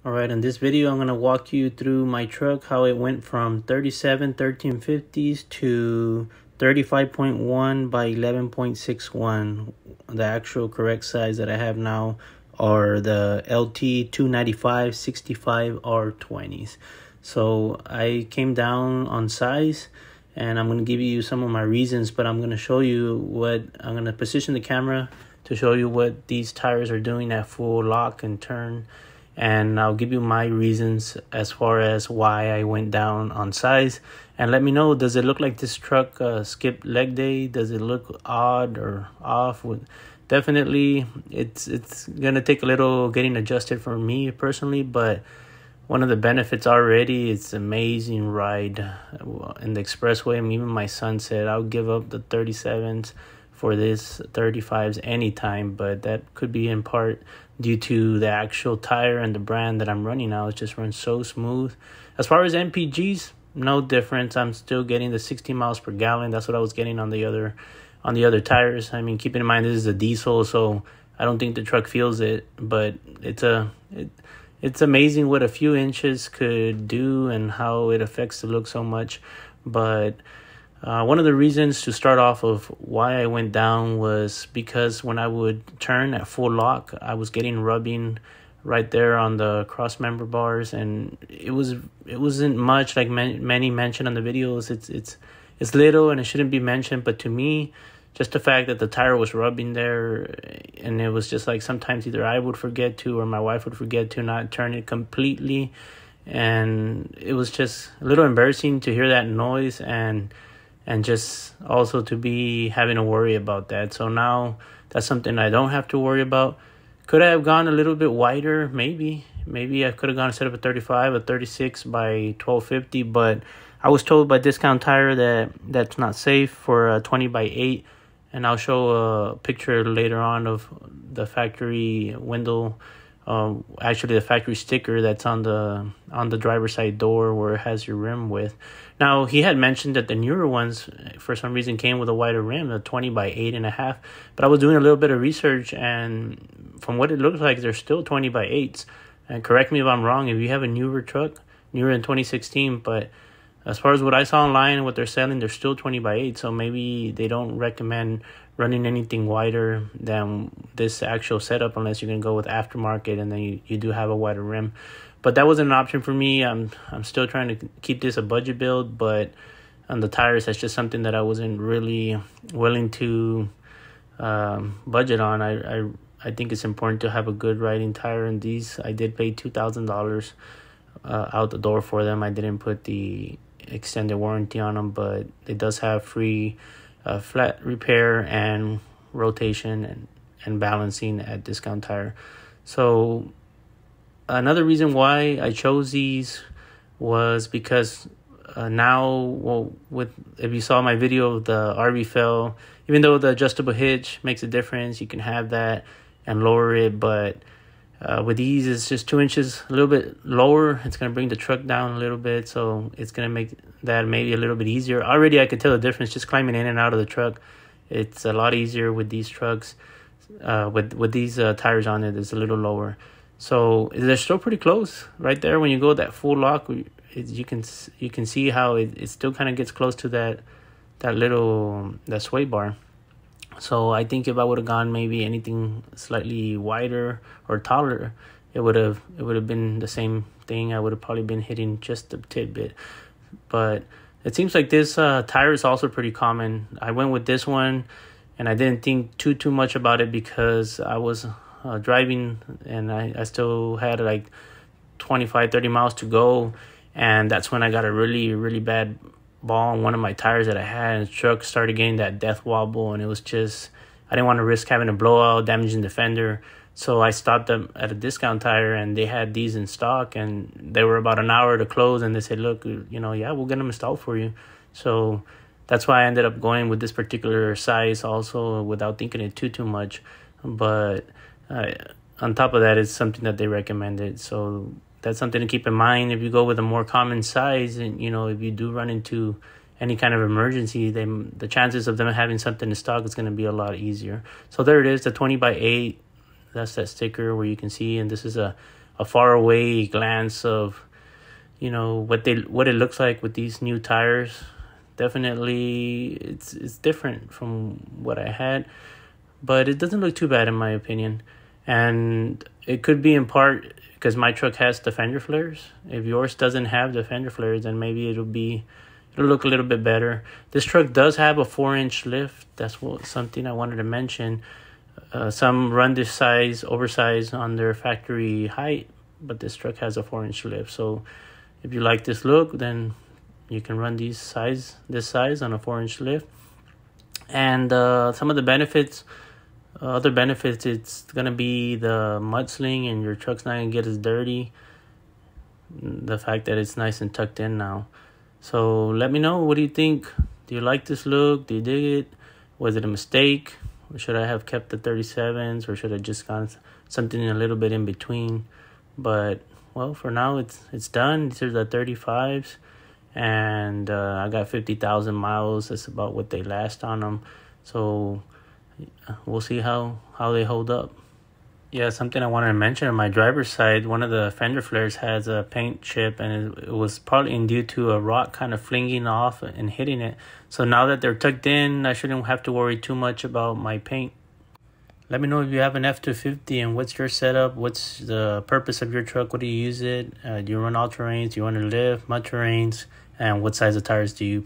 Alright, in this video I'm going to walk you through my truck, how it went from 37 1350s to 35.1 by 11.61. The actual correct size that I have now are the LT 295 65 R20s. So I came down on size, and I'm going to give you some of my reasons, but I'm going to show you I'm going to position the camera to show you what these tires are doing at full lock and turn. And I'll give you my reasons as far as why I went down on size. And let me know, does it look like this truck skipped leg day? Does it look odd or off? Definitely, it's going to take a little getting adjusted for me personally, but one of the benefits already, it's an amazing ride in the expressway. I mean, even my son said, I'll give up the 37s for this 35s anytime, but that could be in part due to the actual tire and the brand that I'm running now. It just runs so smooth. As far as MPGs, no difference. I'm still getting the 60 miles per gallon. That's what I was getting on the other tires. I mean, keeping in mind this is a diesel, so I don't think the truck feels it, but it's amazing what a few inches could do and how it affects the look so much. But one of the reasons to start off of why I went down was because when I would turn at full lock, I was getting rubbing right there on the cross member bars, and it wasn't much, like many mentioned on the videos. It's little and it shouldn't be mentioned, but to me, just the fact that the tire was rubbing there, and it was just like sometimes either I would forget to or my wife would forget to not turn it completely, and it was just a little embarrassing to hear that noise and just also to be having to worry about that. So now that's something I don't have to worry about. Could I have gone a little bit wider? Maybe I could have gone instead of a 35, a 36 by 1250, but I was told by Discount Tire that that's not safe for a 20 by 8, and I'll show a picture later on of the factory window, actually the factory sticker that's on the driver's side door where it has your rim width. Now, he had mentioned that the newer ones for some reason came with a wider rim, a 20 by 8.5, but I was doing a little bit of research, and from what it looks like, they're still 20 by 8s. And correct me if I'm wrong if you have a newer truck, newer in 2016, but as far as what I saw online and what they're selling, they're still 20 by 8, so maybe they don't recommend running anything wider than this actual setup unless you're going to go with aftermarket, and then you do have a wider rim. But that wasn't an option for me. I'm still trying to keep this a budget build, but on the tires, that's just something that I wasn't really willing to budget on. I think it's important to have a good riding tire, and these, I did pay $2,000 out the door for them. I didn't put the extended warranty on them, but it does have free flat repair and rotation and balancing at Discount Tire. So another reason why I chose these was because if you saw my video of the RV fell, even though the adjustable hitch makes a difference, you can have that and lower it, but with these, it's just 2 inches, a little bit lower. It's going to bring the truck down a little bit, so it's going to make that maybe a little bit easier. Already, I could tell the difference just climbing in and out of the truck. It's a lot easier with these trucks. With these tires on it, it's a little lower. So they're still pretty close right there. When you go that full lock, you can see how it still kind of gets close to that sway bar. So I think if I would have gone maybe anything slightly wider or taller, it would have been the same thing. I would have probably been hitting just a tidbit. But it seems like this tire is also pretty common. I went with this one, and I didn't think too much about it because I was driving, and I still had like 25-30 miles to go, and that's when I got a really, really bad ball on one of my tires that I had, and the truck started getting that death wobble, and it was just, I didn't want to risk having a blowout, damaging the fender. So I stopped them at a Discount Tire, and they had these in stock, and they were about an hour to close, and they said, look, yeah, we'll get them installed for you. So that's why I ended up going with this particular size also without thinking it too much. But on top of that, it's something that they recommended. So that's something to keep in mind if you go with a more common size, and if you do run into any kind of emergency, the chances of them having something in stock is going to be a lot easier. So there it is, the 20 by 8. That's that sticker where you can see, and this is a a faraway glance of, you know, what it looks like with these new tires. Definitely, it's different from what I had, but it doesn't look too bad in my opinion. And it could be in part because my truck has the fender flares. If yours doesn't have the fender flares, then maybe it'll look a little bit better. This truck does have a 4-inch lift. That's something I wanted to mention. Some run this size, oversized on their factory height, but this truck has a 4-inch lift. So if you like this look, then you can run this size on a 4-inch lift. And some of the benefits, other benefits, it's gonna be the mudsling, and your truck's not gonna get as dirty. The fact that it's nice and tucked in now. So let me know, what do you think? Do you like this look? Do you dig it? Was it a mistake? Or should I have kept the 37s, or should I just gone something a little bit in between? But well, for now it's done. These are the 35s, and I got 50,000 miles. That's about what they last on them. So we'll see how they hold up. Yeah, something I wanted to mention on my driver's side, one of the fender flares has a paint chip, and it was partly due to a rock kind of flinging off and hitting it. So now that they're tucked in, I shouldn't have to worry too much about my paint. Let me know if you have an F250 and what's your setup, what's the purpose of your truck, what do you use it, do you run all terrains, do you run a lift, mud terrains, and what size of tires do you